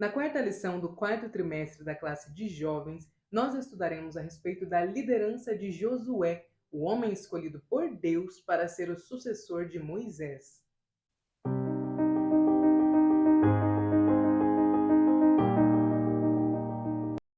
Na quarta lição do quarto trimestre da classe de jovens, nós estudaremos a respeito da liderança de Josué, o homem escolhido por Deus para ser o sucessor de Moisés.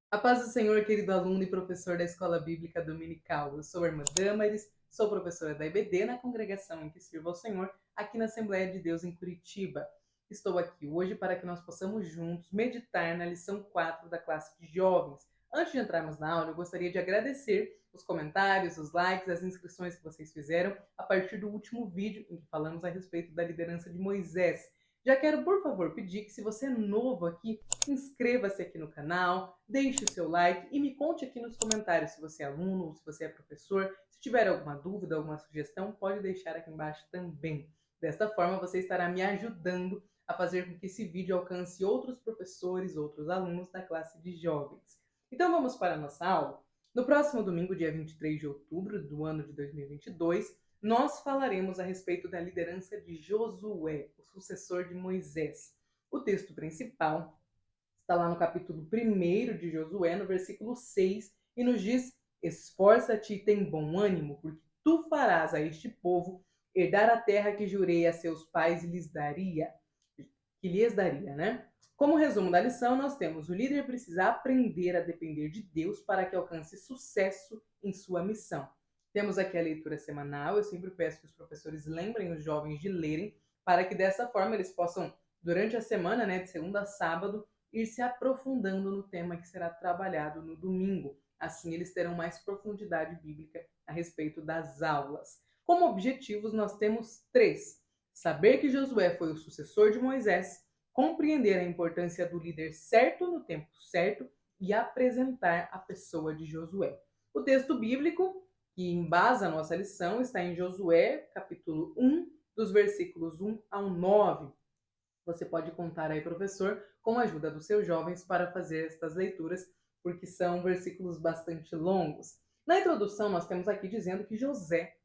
A paz do Senhor, querido aluno e professor da Escola Bíblica Dominical. Eu sou a irmã Damaris, sou professora da IBD na congregação em que sirvo ao Senhor, aqui na Assembleia de Deus em Curitiba. Estou aqui hoje para que nós possamos juntos meditar na lição 4 da classe de jovens. Antes de entrarmos na aula, eu gostaria de agradecer os comentários, os likes, as inscrições que vocês fizeram a partir do último vídeo em que falamos a respeito da liderança de Moisés. Já quero, por favor, pedir que, se você é novo aqui, inscreva-se aqui no canal, deixe o seu like e me conte aqui nos comentários se você é aluno ou se você é professor. Se tiver alguma dúvida, alguma sugestão, pode deixar aqui embaixo também. Desta forma, você estará me ajudando a fazer com que esse vídeo alcance outros professores, outros alunos da classe de jovens. Então vamos para a nossa aula? No próximo domingo, dia 23 de outubro do ano de 2022, nós falaremos a respeito da liderança de Josué, o sucessor de Moisés. O texto principal está lá no capítulo 1 de Josué, no versículo 6, e nos diz: esforça-te e tem bom ânimo, porque tu farás a este povo herdar a terra que jurei a seus pais e lhes daria, né? Como resumo da lição, nós temos: o líder precisa aprender a depender de Deus para que alcance sucesso em sua missão. Temos aqui a leitura semanal. Eu sempre peço que os professores lembrem os jovens de lerem, para que dessa forma eles possam, durante a semana, né, de segunda a sábado, ir se aprofundando no tema que será trabalhado no domingo. Assim, eles terão mais profundidade bíblica a respeito das aulas. Como objetivos, nós temos 3: saber que Josué foi o sucessor de Moisés, compreender a importância do líder certo no tempo certo e apresentar a pessoa de Josué. O texto bíblico que embasa a nossa lição está em Josué, capítulo 1, dos versículos 1 ao 9. Você pode contar aí, professor, com a ajuda dos seus jovens para fazer estas leituras, porque são versículos bastante longos. Na introdução, nós temos aqui dizendo que Josué,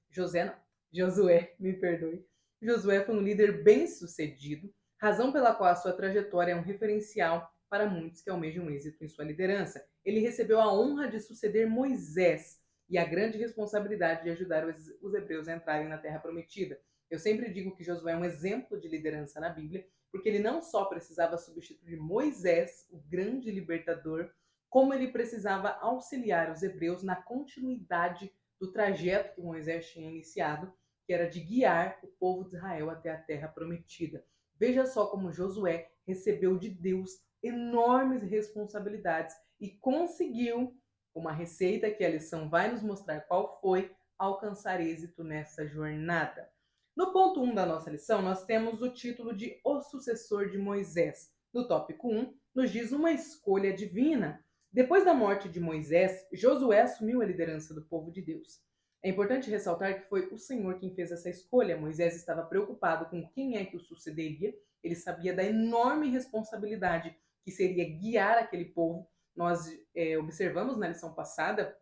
me perdoe. Josué foi um líder bem-sucedido, razão pela qual a sua trajetória é um referencial para muitos que almejam êxito em sua liderança. Ele recebeu a honra de suceder Moisés e a grande responsabilidade de ajudar os hebreus a entrarem na Terra Prometida. Eu sempre digo que Josué é um exemplo de liderança na Bíblia, porque ele não só precisava substituir Moisés, o grande libertador, como ele precisava auxiliar os hebreus na continuidade do trajeto que Moisés tinha iniciado, que era de guiar o povo de Israel até a Terra Prometida. Veja só como Josué recebeu de Deus enormes responsabilidades e conseguiu, uma receita que a lição vai nos mostrar qual foi, alcançar êxito nessa jornada. No ponto 1 da nossa lição, nós temos o título de O Sucessor de Moisés. No tópico 1, nos diz uma escolha divina. Depois da morte de Moisés, Josué assumiu a liderança do povo de Deus. É importante ressaltar que foi o Senhor quem fez essa escolha. Moisés estava preocupado com quem é que o sucederia. Ele sabia da enorme responsabilidade que seria guiar aquele povo. Nós observamos na lição passada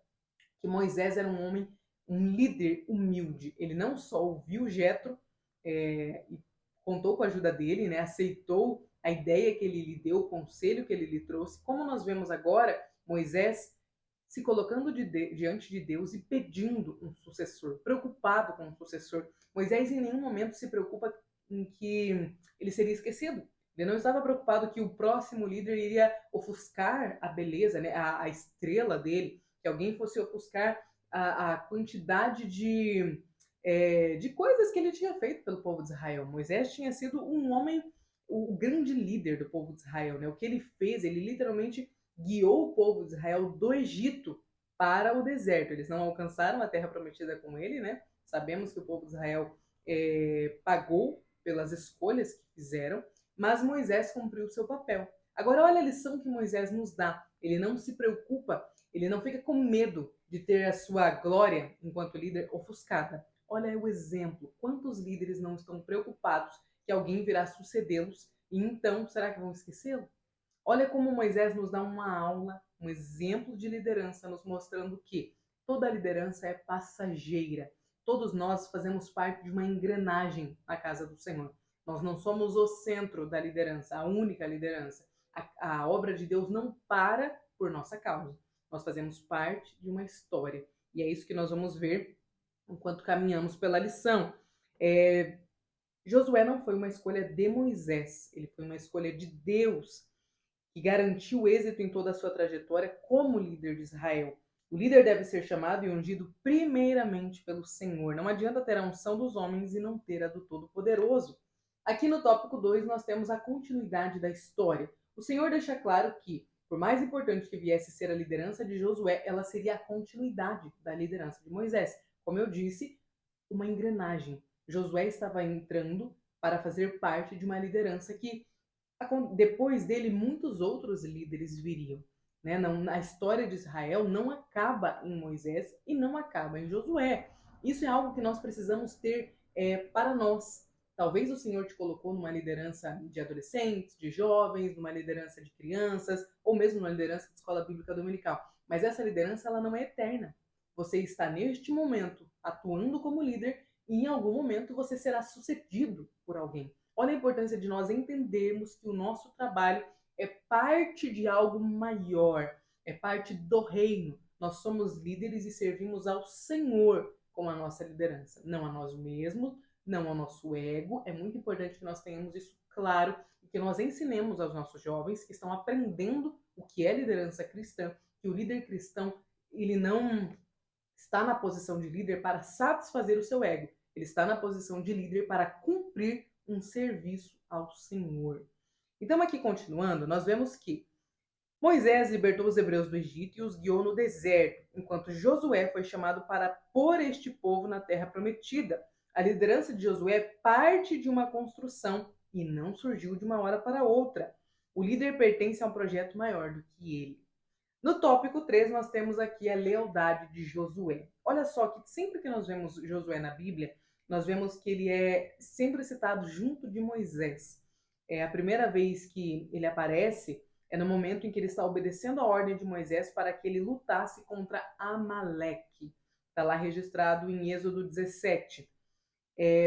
que Moisés era um líder humilde. Ele não só ouviu Jetro e contou com a ajuda dele, né, aceitou a ideia que ele lhe deu, o conselho que ele lhe trouxe. Como nós vemos agora, Moisés se colocando diante de Deus e pedindo um sucessor, preocupado com um sucessor. Moisés em nenhum momento se preocupa em que ele seria esquecido. Ele não estava preocupado que o próximo líder iria ofuscar a beleza, né, a estrela dele, que alguém fosse ofuscar a quantidade de coisas que ele tinha feito pelo povo de Israel. Moisés tinha sido um homem, o grande líder do povo de Israel, né? O que ele fez, ele literalmente guiou o povo de Israel do Egito para o deserto. Eles não alcançaram a terra prometida com ele, né? Sabemos que o povo de Israel pagou pelas escolhas que fizeram, mas Moisés cumpriu o seu papel. Agora olha a lição que Moisés nos dá. Ele não se preocupa, ele não fica com medo de ter a sua glória enquanto líder ofuscada. Olha o exemplo. Quantos líderes não estão preocupados que alguém virá sucedê-los e então será que vão esquecê-lo? Olha como Moisés nos dá uma aula, um exemplo de liderança, nos mostrando que toda liderança é passageira. Todos nós fazemos parte de uma engrenagem na casa do Senhor. Nós não somos o centro da liderança, a única liderança. A obra de Deus não para por nossa causa. Nós fazemos parte de uma história. E é isso que nós vamos ver enquanto caminhamos pela lição. Josué não foi uma escolha de Moisés, ele foi uma escolha de Deus, que garantiu êxito em toda a sua trajetória como líder de Israel. O líder deve ser chamado e ungido primeiramente pelo Senhor. Não adianta ter a unção dos homens e não ter a do Todo-Poderoso. Aqui no tópico 2 nós temos a continuidade da história. O Senhor deixa claro que, por mais importante que viesse ser a liderança de Josué, ela seria a continuidade da liderança de Moisés. Como eu disse, uma engrenagem. Josué estava entrando para fazer parte de uma liderança que depois dele muitos outros líderes viriam. Né? Não, a história de Israel não acaba em Moisés e não acaba em Josué. Isso é algo que nós precisamos ter para nós. Talvez o Senhor te colocou numa liderança de adolescentes, de jovens, numa liderança de crianças, ou mesmo numa liderança de escola bíblica dominical. Mas essa liderança ela não é eterna. Você está neste momento atuando como líder e em algum momento você será sucedido por alguém. Olha a importância de nós entendermos que o nosso trabalho é parte de algo maior, é parte do reino. Nós somos líderes e servimos ao Senhor com a nossa liderança, não a nós mesmos, não ao nosso ego. É muito importante que nós tenhamos isso claro e que nós ensinemos aos nossos jovens que estão aprendendo o que é liderança cristã, que o líder cristão, ele não está na posição de líder para satisfazer o seu ego, ele está na posição de líder para cumprir um serviço ao Senhor. Então, aqui continuando, nós vemos que Moisés libertou os hebreus do Egito e os guiou no deserto, enquanto Josué foi chamado para pôr este povo na terra prometida. A liderança de Josué parte de uma construção e não surgiu de uma hora para outra. O líder pertence a um projeto maior do que ele. No tópico 3, nós temos aqui a lealdade de Josué. Olha só que sempre que nós vemos Josué na Bíblia, nós vemos que ele é sempre citado junto de Moisés. A primeira vez que ele aparece é no momento em que ele está obedecendo a ordem de Moisés para que ele lutasse contra Amaleque. Está lá registrado em Êxodo 17.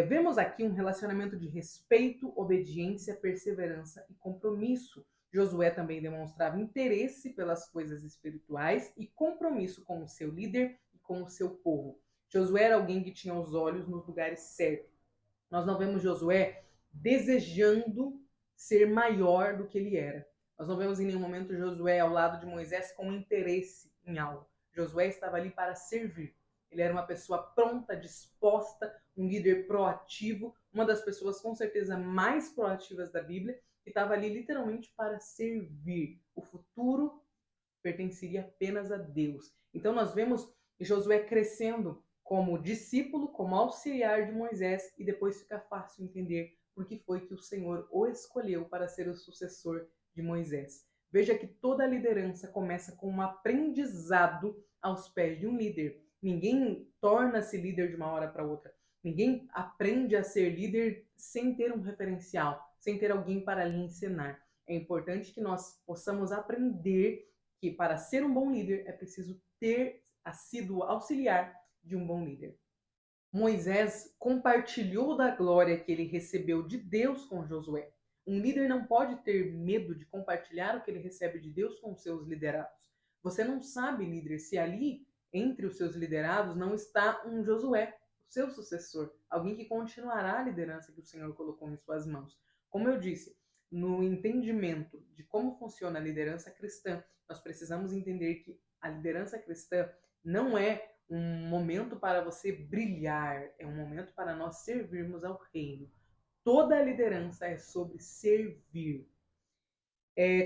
Vemos aqui um relacionamento de respeito, obediência, perseverança e compromisso. Josué também demonstrava interesse pelas coisas espirituais e compromisso com o seu líder e com o seu povo. Josué era alguém que tinha os olhos nos lugares certos. Nós não vemos Josué desejando ser maior do que ele era. Nós não vemos em nenhum momento Josué ao lado de Moisés com interesse em algo. Josué estava ali para servir. Ele era uma pessoa pronta, disposta, um líder proativo, uma das pessoas com certeza mais proativas da Bíblia, que estava ali literalmente para servir. O futuro pertenceria apenas a Deus. Então nós vemos Josué crescendo como discípulo, como auxiliar de Moisés, e depois fica fácil entender por que foi que o Senhor o escolheu para ser o sucessor de Moisés. Veja que toda liderança começa com um aprendizado aos pés de um líder. Ninguém torna-se líder de uma hora para outra. Ninguém aprende a ser líder sem ter um referencial, sem ter alguém para lhe ensinar. É importante que nós possamos aprender que para ser um bom líder é preciso ter sido auxiliar de um bom líder. Moisés compartilhou da glória que ele recebeu de Deus com Josué. Um líder não pode ter medo de compartilhar o que ele recebe de Deus com os seus liderados. Você não sabe, líder, se ali, entre os seus liderados, não está um Josué, o seu sucessor, alguém que continuará a liderança que o Senhor colocou em suas mãos. Como eu disse, no entendimento de como funciona a liderança cristã, nós precisamos entender que a liderança cristã não é um momento para você brilhar, é um momento para nós servirmos ao reino. Toda a liderança é sobre servir.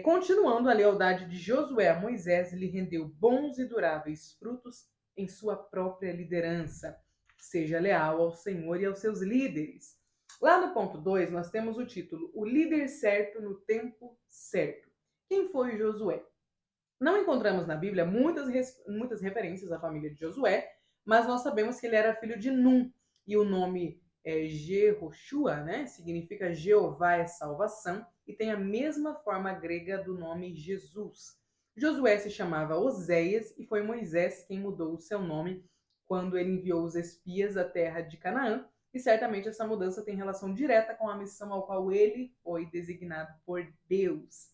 Continuando, a lealdade de Josué a Moisés lhe rendeu bons e duráveis frutos em sua própria liderança. Seja leal ao Senhor e aos seus líderes. Lá no ponto 2, nós temos o título O Líder Certo no Tempo Certo. Quem foi Josué? Não encontramos na Bíblia muitas referências à família de Josué, mas nós sabemos que ele era filho de Num, e o nome Jehoshua, né, significa Jeová é salvação, e tem a mesma forma grega do nome Jesus. Josué se chamava Oséias e foi Moisés quem mudou o seu nome quando ele enviou os espias à terra de Canaã, e certamente essa mudança tem relação direta com a missão ao qual ele foi designado por Deus.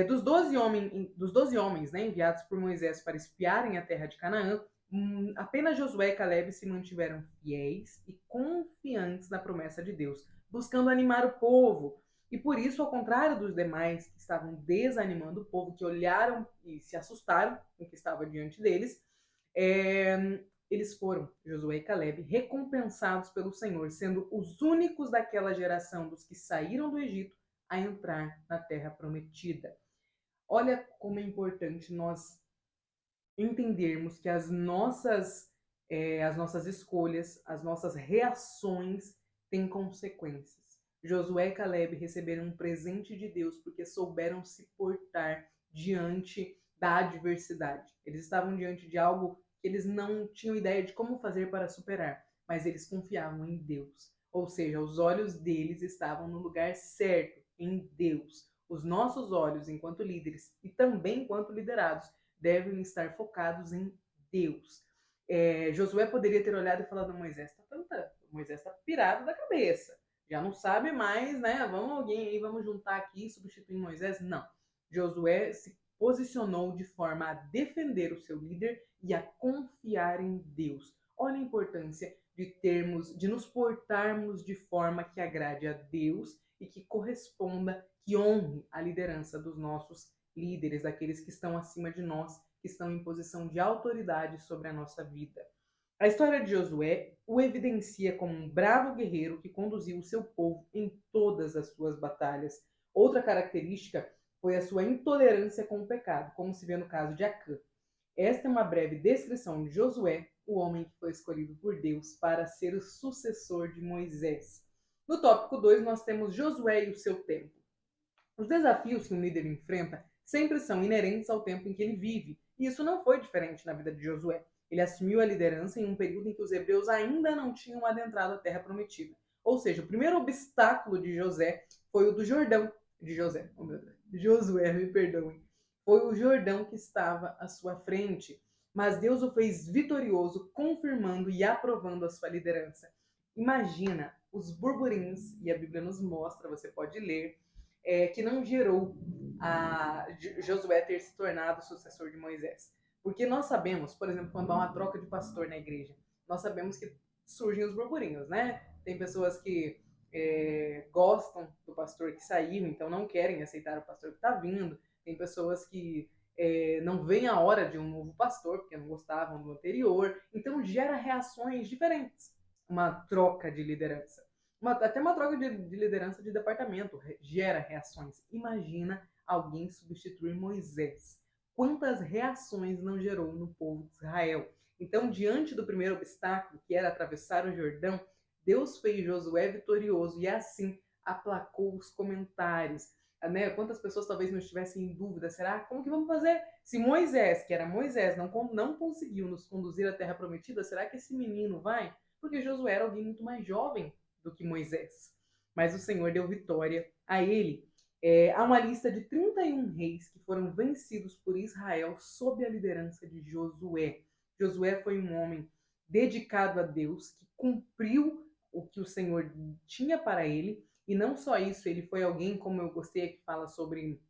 Dos 12 homens, né, enviados por Moisés para espiarem a terra de Canaã, apenas Josué e Caleb se mantiveram fiéis e confiantes na promessa de Deus, buscando animar o povo. E por isso, ao contrário dos demais que estavam desanimando o povo, que olharam e se assustaram com o que estava diante deles, eles foram, Josué e Caleb, recompensados pelo Senhor, sendo os únicos daquela geração dos que saíram do Egito a entrar na terra prometida. Olha como é importante nós entendermos que as nossas escolhas, as nossas reações têm consequências. Josué e Caleb receberam um presente de Deus porque souberam se portar diante da adversidade. Eles estavam diante de algo que eles não tinham ideia de como fazer para superar, mas eles confiavam em Deus. Ou seja, os olhos deles estavam no lugar certo, em Deus. Os nossos olhos, enquanto líderes e também enquanto liderados, devem estar focados em Deus. Josué poderia ter olhado e falado: Moisés está pirado da cabeça, já não sabe mais, né? Vamos juntar aqui e substituir Moisés. Não. Josué se posicionou de forma a defender o seu líder e a confiar em Deus. Olha a importância de nos portarmos de forma que agrade a Deus e que corresponda, que honre a liderança dos nossos líderes, daqueles que estão acima de nós, que estão em posição de autoridade sobre a nossa vida. A história de Josué o evidencia como um bravo guerreiro que conduziu o seu povo em todas as suas batalhas. Outra característica foi a sua intolerância com o pecado, como se vê no caso de Acã. Esta é uma breve descrição de Josué, o homem que foi escolhido por Deus para ser o sucessor de Moisés. No tópico 2, nós temos Josué e o seu tempo. Os desafios que um líder enfrenta sempre são inerentes ao tempo em que ele vive, e isso não foi diferente na vida de Josué. Ele assumiu a liderança em um período em que os hebreus ainda não tinham adentrado a terra prometida. Ou seja, o primeiro obstáculo de José foi o do Jordão. Josué, me perdoem. Foi o Jordão que estava à sua frente. Mas Deus o fez vitorioso, confirmando e aprovando a sua liderança. Imagina os burburinhos, e a Bíblia nos mostra, você pode ler, que não gerou a Josué ter se tornado sucessor de Moisés. Porque nós sabemos, por exemplo, quando há uma troca de pastor na igreja, nós sabemos que surgem os burburinhos, né? Tem pessoas que gostam do pastor que saiu, então não querem aceitar o pastor que está vindo. Tem pessoas que não veem a hora de um novo pastor, porque não gostavam do anterior. Então gera reações diferentes. Uma troca de liderança. Até uma troca de liderança de departamento gera reações. Imagina alguém substituir Moisés. Quantas reações não gerou no povo de Israel? Então, diante do primeiro obstáculo, que era atravessar o Jordão, Deus fez Josué vitorioso e assim aplacou os comentários. Né? Quantas pessoas talvez não estivessem em dúvida, será? Como que vamos fazer? Se Moisés, que era Moisés, não conseguiu nos conduzir à terra prometida, será que esse menino vai? Porque Josué era alguém muito mais jovem do que Moisés. Mas o Senhor deu vitória a ele. Há uma lista de 31 reis que foram vencidos por Israel sob a liderança de Josué. Josué foi um homem dedicado a Deus, que cumpriu o que o Senhor tinha para ele. E não só isso, ele foi alguém, como eu gostei, que fala sobre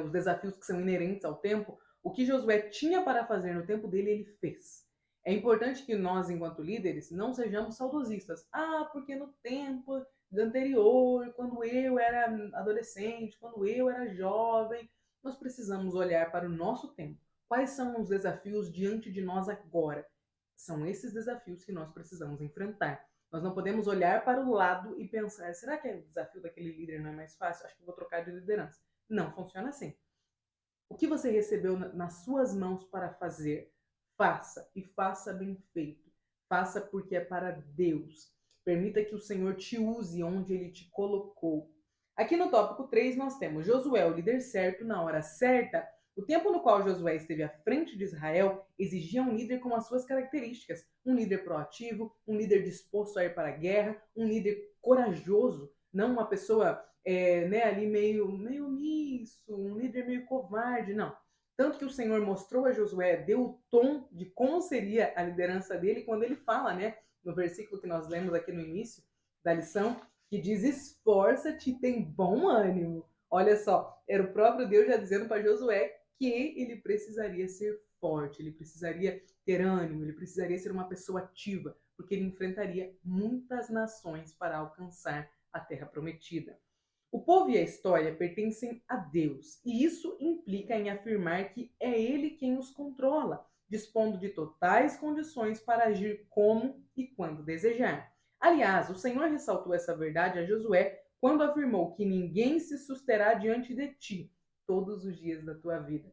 os desafios que são inerentes ao tempo. O que Josué tinha para fazer no tempo dele, ele fez. É importante que nós, enquanto líderes, não sejamos saudosistas. Porque no tempo anterior, quando eu era adolescente, quando eu era jovem, nós precisamos olhar para o nosso tempo. Quais são os desafios diante de nós agora? São esses desafios que nós precisamos enfrentar. Nós não podemos olhar para o lado e pensar, será que o desafio daquele líder não é mais fácil? Acho que vou trocar de liderança. Não funciona assim. O que você recebeu nas suas mãos para fazer? Faça, e faça bem feito. Faça porque é para Deus. Permita que o Senhor te use onde Ele te colocou. Aqui no tópico 3 nós temos Josué, o líder certo, na hora certa. O tempo no qual Josué esteve à frente de Israel exigia um líder com as suas características. Um líder proativo, um líder disposto a ir para a guerra, um líder corajoso, não uma pessoa ali meio omisso, um líder meio covarde, não. Tanto que o Senhor mostrou a Josué, deu o tom de como seria a liderança dele quando ele fala, né, no versículo que nós lemos aqui no início da lição, que diz: esforça-te e tem bom ânimo. Olha só, Era o próprio Deus já dizendo para Josué que ele precisaria ser forte, ele precisaria ter ânimo, ele precisaria ser uma pessoa ativa, porque ele enfrentaria muitas nações para alcançar a terra prometida. O povo e a história pertencem a Deus, e isso implica em afirmar que é Ele quem os controla, dispondo de totais condições para agir como e quando desejar. Aliás, o Senhor ressaltou essa verdade a Josué quando afirmou que ninguém se susterá diante de ti todos os dias da tua vida.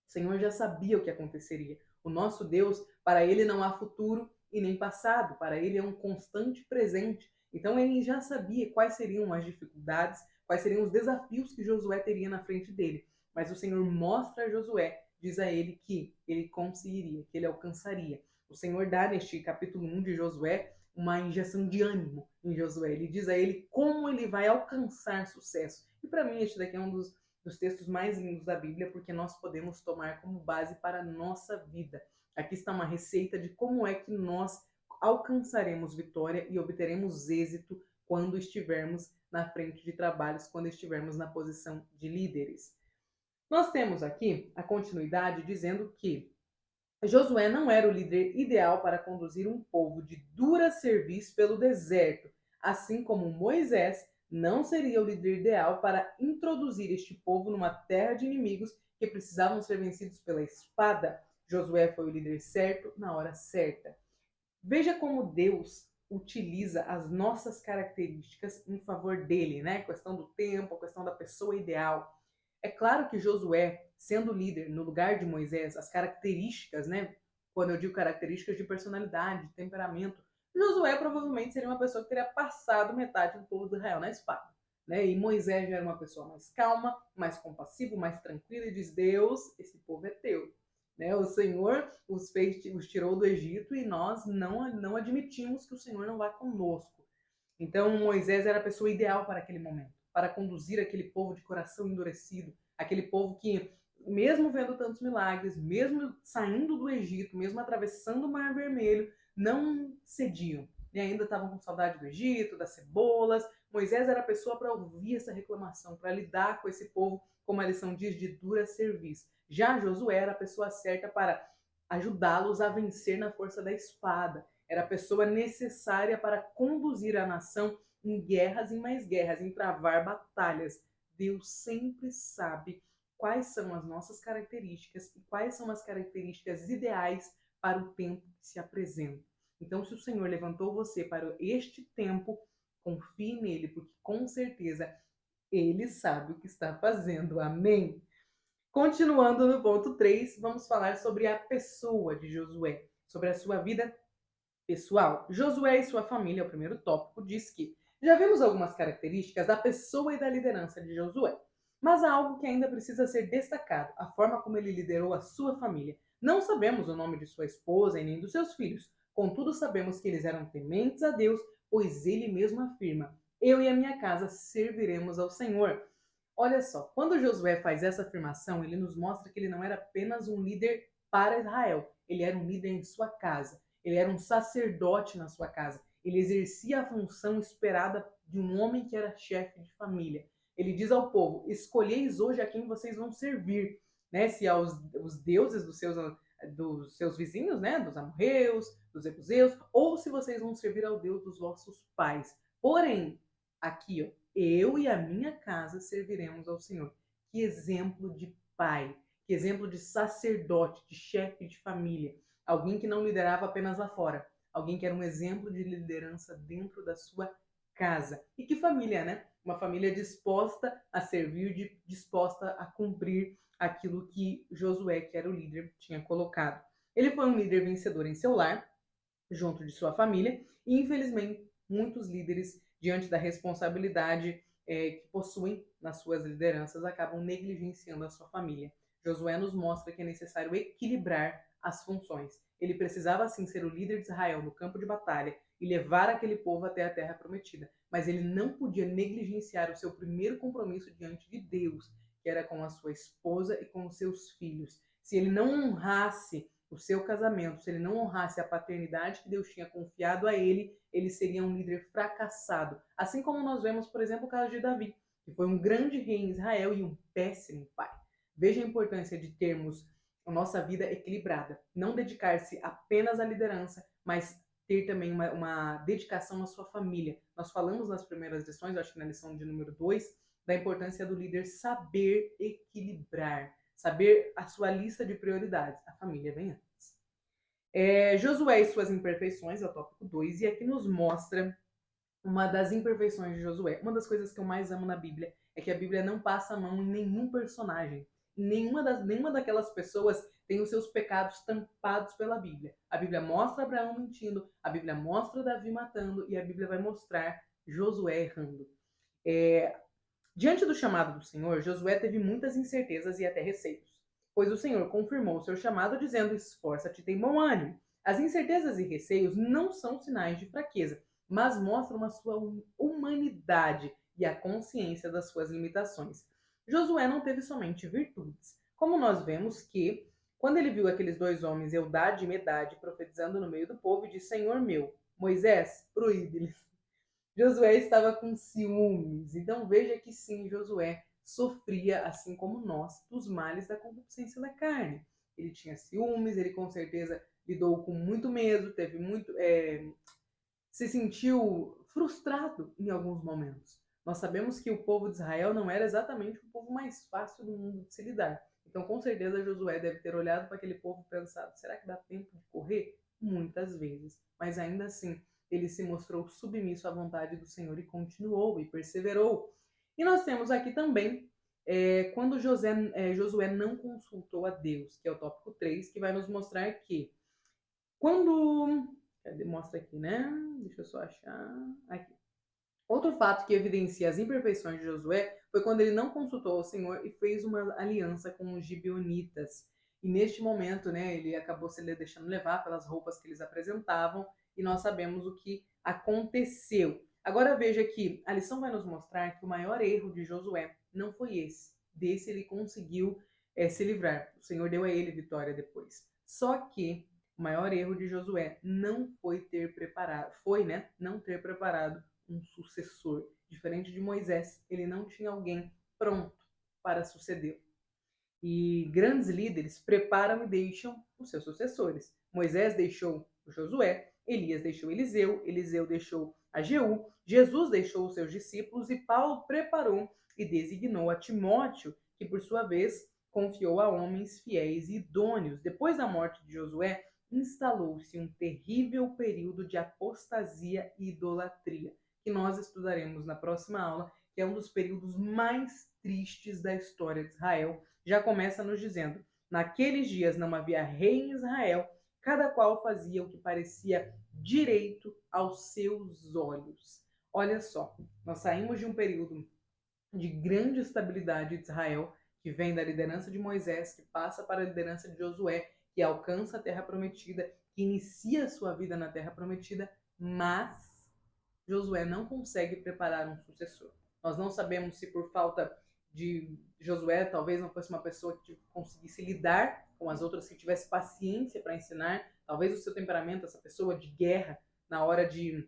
O Senhor já sabia o que aconteceria. O nosso Deus, para ele não há futuro e nem passado, para ele é um constante presente. Então ele já sabia quais seriam as dificuldades, quais seriam os desafios que Josué teria na frente dele. Mas o Senhor mostra a Josué, diz a ele que ele conseguiria, que ele alcançaria. O Senhor dá neste capítulo 1 de Josué uma injeção de ânimo em Josué. Ele diz a ele como ele vai alcançar sucesso. E para mim este daqui é um dos textos mais lindos da Bíblia, porque nós podemos tomar como base para a nossa vida. Aqui está uma receita de como é que nós alcançaremos vitória e obteremos êxito quando estivermos na frente de trabalhos, quando estivermos na posição de líderes. Nós temos aqui a continuidade dizendo que Josué não era o líder ideal para conduzir um povo de dura serviço pelo deserto, assim como Moisés não seria o líder ideal para introduzir este povo numa terra de inimigos que precisavam ser vencidos pela espada. Josué foi o líder certo na hora certa. Veja como Deus utiliza as nossas características em favor dele, né? A questão do tempo, a questão da pessoa ideal. É claro que Josué, sendo líder no lugar de Moisés, as características, né? Quando eu digo características de personalidade, de temperamento, Josué provavelmente seria uma pessoa que teria passado metade do povo de Israel na espada. Né? E Moisés já era uma pessoa mais calma, mais compassivo, mais tranquila e diz: Deus, esse povo é teu. Né? O Senhor os tirou do Egito e nós não admitimos que o Senhor não vá conosco. Então Moisés era a pessoa ideal para aquele momento, para conduzir aquele povo de coração endurecido, aquele povo que, mesmo vendo tantos milagres, mesmo saindo do Egito, mesmo atravessando o Mar Vermelho, não cediam. E ainda estavam com saudade do Egito, das cebolas. Moisés era a pessoa para ouvir essa reclamação, para lidar com esse povo, como a lição diz, de dura serviço. Já Josué era a pessoa certa para ajudá-los a vencer na força da espada. Era a pessoa necessária para conduzir a nação em guerras e mais guerras, em travar batalhas. Deus sempre sabe quais são as nossas características e quais são as características ideais para o tempo que se apresenta. Então, se o Senhor levantou você para este tempo, confie nele, porque com certeza ele sabe o que está fazendo. Amém? Continuando no ponto 3, vamos falar sobre a pessoa de Josué, sobre a sua vida pessoal. Josué e sua família, o primeiro tópico, diz que já vimos algumas características da pessoa e da liderança de Josué, mas há algo que ainda precisa ser destacado, a forma como ele liderou a sua família. Não sabemos o nome de sua esposa e nem dos seus filhos, contudo sabemos que eles eram tementes a Deus, pois ele mesmo afirma: eu e a minha casa serviremos ao Senhor. Olha só, quando Josué faz essa afirmação, ele nos mostra que ele não era apenas um líder para Israel, ele era um líder em sua casa, ele era um sacerdote na sua casa, ele exercia a função esperada de um homem que era chefe de família. Ele diz ao povo: escolheis hoje a quem vocês vão servir, né? Se aos os deuses dos seus vizinhos, né? Dos amorreus, dos jebuseus, ou se vocês vão servir ao Deus dos vossos pais. Porém, aqui, ó, eu e a minha casa serviremos ao Senhor. Que exemplo de pai, que exemplo de sacerdote, de chefe de família. Alguém que não liderava apenas lá fora. Alguém que era um exemplo de liderança dentro da sua casa. E que família, né? Uma família disposta a servir, disposta a cumprir aquilo que Josué, que era o líder, tinha colocado. Ele foi um líder vencedor em seu lar, junto de sua família, e infelizmente muitos líderes, diante da responsabilidade que possuem nas suas lideranças, acabam negligenciando a sua família. Josué nos mostra que é necessário equilibrar as funções. Ele precisava sim ser o líder de Israel no campo de batalha e levar aquele povo até a terra prometida, mas ele não podia negligenciar o seu primeiro compromisso diante de Deus, que era com a sua esposa e com os seus filhos. Se ele não honrasse o seu casamento, se ele não honrasse a paternidade que Deus tinha confiado a ele, ele seria um líder fracassado. Assim como nós vemos, por exemplo, o caso de Davi. que foi um grande rei em Israel e um péssimo pai. Veja a importância de termos a nossa vida equilibrada, não dedicar-se apenas à liderança, mas ter também uma dedicação à sua família. Nós falamos nas primeiras lições, acho que na lição de número 2, da importância do líder saber equilibrar, saber a sua lista de prioridades. A família vem antes. Josué e suas imperfeições, é o tópico 2, e aqui nos mostra uma das imperfeições de Josué. Uma das coisas que eu mais amo na Bíblia é que a Bíblia não passa a mão em nenhum personagem. Nenhuma daquelas pessoas tem os seus pecados tampados pela Bíblia. A Bíblia mostra Abraão mentindo, a Bíblia mostra Davi matando e a Bíblia vai mostrar Josué errando. Diante do chamado do Senhor, Josué teve muitas incertezas e até receios, pois o Senhor confirmou seu chamado dizendo: esforça-te e tem bom ânimo. As incertezas e receios não são sinais de fraqueza, mas mostram a sua humanidade e a consciência das suas limitações. Josué não teve somente virtudes, como nós vemos que, quando ele viu aqueles dois homens, Eldade e Medade, profetizando no meio do povo, disse: Senhor meu, Moisés, proíbe-lhes. Josué estava com ciúmes. Então veja que sim, Josué sofria, assim como nós, dos males da concupiscência da carne. Ele tinha ciúmes, ele com certeza lidou com muito medo, teve muito, se sentiu frustrado em alguns momentos. Nós sabemos que o povo de Israel não era exatamente o povo mais fácil do mundo de se lidar. Então, com certeza, Josué deve ter olhado para aquele povo e pensado: será que dá tempo de correr? Muitas vezes. Mas ainda assim, ele se mostrou submisso à vontade do Senhor e continuou e perseverou. E nós temos aqui também quando Josué não consultou a Deus, que é o tópico 3, que vai nos mostrar que quando. Mostra aqui, né? Deixa eu só achar. Aqui. Outro fato que evidencia as imperfeições de Josué foi quando ele não consultou ao Senhor e fez uma aliança com os gibeonitas. E neste momento, né, ele acabou se deixando levar pelas roupas que eles apresentavam e nós sabemos o que aconteceu. Agora veja que a lição vai nos mostrar que o maior erro de Josué não foi esse. Desse ele conseguiu se livrar. O Senhor deu a ele vitória depois. Só que o maior erro de Josué não foi ter preparado, não ter preparado um sucessor. Diferente de Moisés, ele não tinha alguém pronto para sucedê-lo. E grandes líderes preparam e deixam os seus sucessores. Moisés deixou o Josué, Elias deixou Eliseu, Eliseu deixou a Jeú, Jesus deixou os seus discípulos e Paulo preparou e designou a Timóteo, que por sua vez confiou a homens fiéis e idôneos. Depois da morte de Josué, instalou-se um terrível período de apostasia e idolatria, que nós estudaremos na próxima aula, que é um dos períodos mais tristes da história de Israel. Já começa nos dizendo: naqueles dias não havia rei em Israel, cada qual fazia o que parecia direito aos seus olhos. Olha só, nós saímos de um período de grande estabilidade de Israel, que vem da liderança de Moisés, que passa para a liderança de Josué, que alcança a terra prometida, que inicia a sua vida na terra prometida, mas Josué não consegue preparar um sucessor. Nós não sabemos se por falta de Josué, talvez não fosse uma pessoa que conseguisse lidar com as outras, que tivesse paciência para ensinar, talvez o seu temperamento, essa pessoa de guerra, na hora de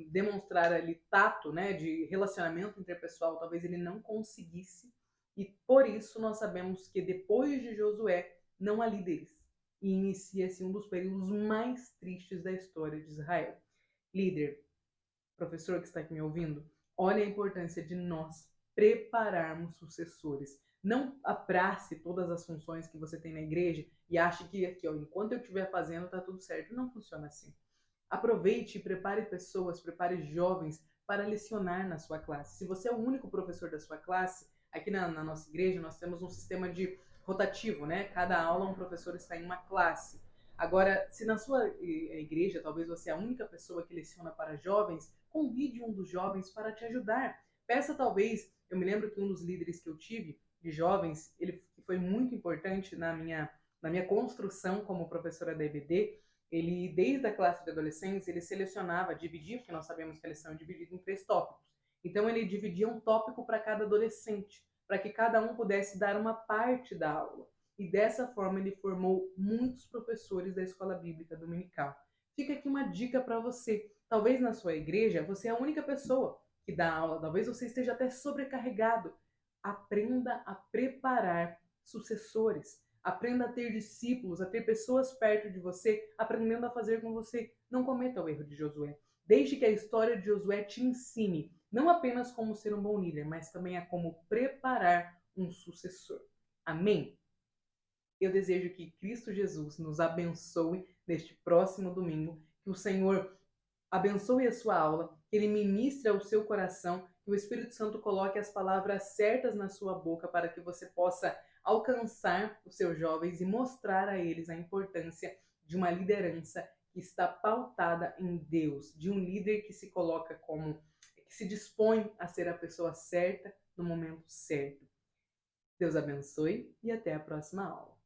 demonstrar ali tato, né, de relacionamento interpessoal, talvez ele não conseguisse, e por isso nós sabemos que depois de Josué não há líderes, e inicia-se um dos períodos mais tristes da história de Israel. Líder, professor que está aqui me ouvindo, olha a importância de nós prepararmos sucessores. Não abrace todas as funções que você tem na igreja e ache que aqui, ó, enquanto eu estiver fazendo, tá tudo certo. Não funciona assim. Aproveite e prepare pessoas, prepare jovens para lecionar na sua classe. Se você é o único professor da sua classe, aqui na nossa igreja nós temos um sistema de rotativo, né? Cada aula um professor está em uma classe. Agora, se na sua igreja talvez você é a única pessoa que leciona para jovens, convide um dos jovens para te ajudar. Peça talvez, eu me lembro que um dos líderes que eu tive de jovens, ele foi muito importante na minha construção como professora da EBD. Ele, desde a classe de adolescentes, ele selecionava, dividia, porque nós sabemos que a lição é dividida em 3 tópicos. Então, ele dividia um tópico para cada adolescente, para que cada um pudesse dar uma parte da aula. E dessa forma, ele formou muitos professores da escola bíblica dominical. Fica aqui uma dica para você. Talvez na sua igreja, você é a única pessoa que dá aula, talvez você esteja até sobrecarregado. Aprenda a preparar sucessores. Aprenda a ter discípulos, a ter pessoas perto de você, aprendendo a fazer com você. Não cometa o erro de Josué. Deixe que a história de Josué te ensine, não apenas como ser um bom líder, mas também a como preparar um sucessor. Amém? Eu desejo que Cristo Jesus nos abençoe neste próximo domingo, que o Senhor abençoe a sua aula, que Ele ministre ao seu coração, que o Espírito Santo coloque as palavras certas na sua boca para que você possa alcançar os seus jovens e mostrar a eles a importância de uma liderança que está pautada em Deus, de um líder que se coloca como, que se dispõe a ser a pessoa certa no momento certo. Deus abençoe e até a próxima aula.